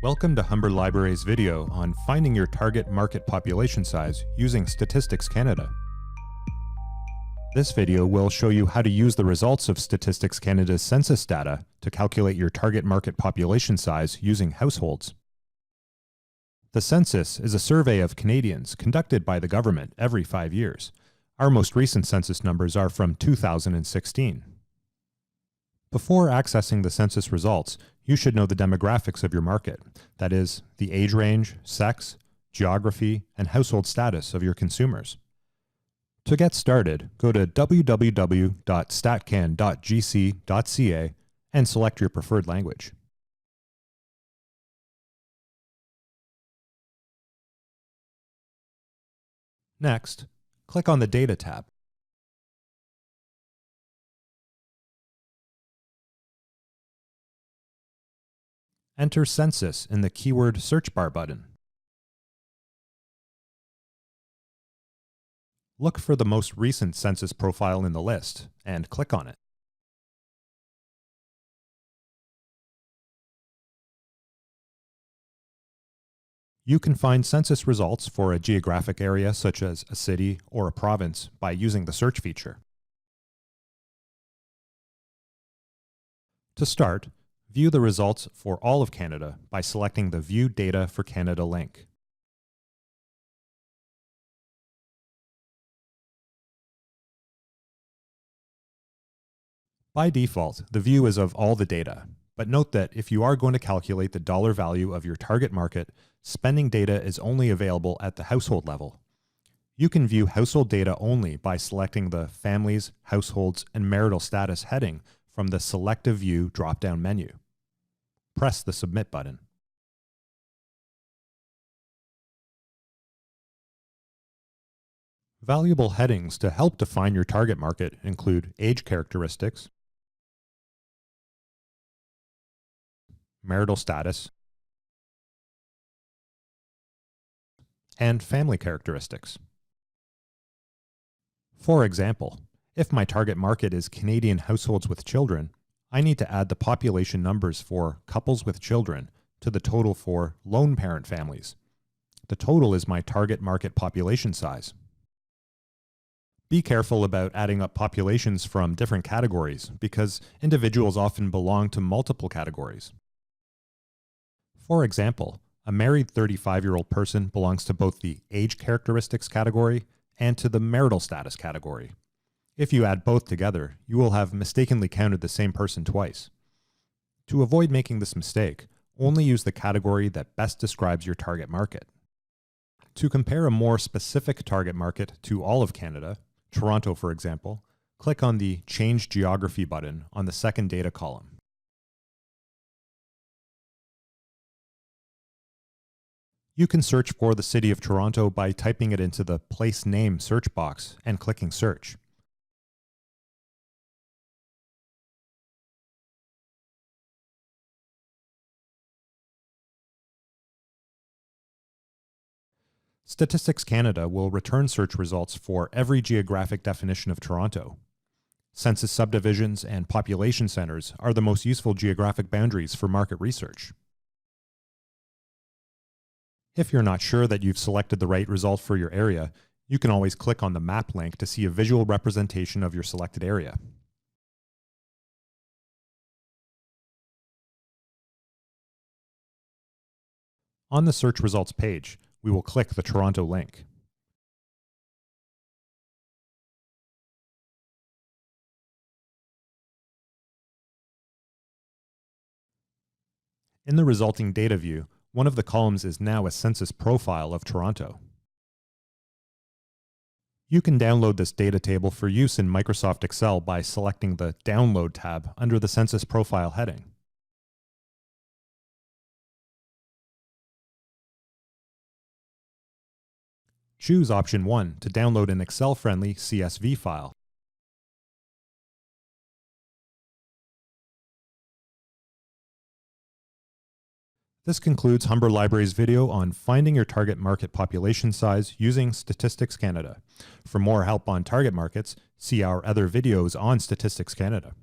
Welcome to Humber Library's video on finding your target market population size using Statistics Canada. This video will show you how to use the results of Statistics Canada's census data to calculate your target market population size using households. The census is a survey of Canadians conducted by the government every 5 years. Our most recent census numbers are from 2016. Before accessing the census results, you should know the demographics of your market, that is, the age range, sex, geography, and household status of your consumers. To get started, go to www.statcan.gc.ca and select your preferred language. Next, click on the Data tab. Enter Census in the keyword search bar button. Look for the most recent census profile in the list and click on it. You can find census results for a geographic area such as a city or a province by using the search feature. To start, view the results for all of Canada by selecting the View Data for Canada link. By default, the view is of all the data, but note that if you are going to calculate the dollar value of your target market, spending data is only available at the household level. You can view household data only by selecting the Families, Households, and Marital Status heading from the Selective View drop-down menu. Press the Submit button. Valuable headings to help define your target market include age characteristics, marital status, and family characteristics. For example, if my target market is Canadian households with children, I need to add the population numbers for couples with children to the total for lone parent families. The total is my target market population size. Be careful about adding up populations from different categories because individuals often belong to multiple categories. For example, a married 35-year-old person belongs to both the age characteristics category and to the marital status category. If you add both together, you will have mistakenly counted the same person twice. To avoid making this mistake, only use the category that best describes your target market. To compare a more specific target market to all of Canada, Toronto for example, click on the Change Geography button on the second data column. You can search for the city of Toronto by typing it into the Place Name search box and clicking Search. Statistics Canada will return search results for every geographic definition of Toronto. Census subdivisions and population centers are the most useful geographic boundaries for market research. If you're not sure that you've selected the right result for your area, you can always click on the map link to see a visual representation of your selected area. On the search results page, we will click the Toronto link. In the resulting data view, one of the columns is now a census profile of Toronto. You can download this data table for use in Microsoft Excel by selecting the Download tab under the Census Profile heading. Choose option 1 to download an Excel-friendly CSV file. This concludes Humber Library's video on finding your target market population size using Statistics Canada. For more help on target markets, see our other videos on Statistics Canada.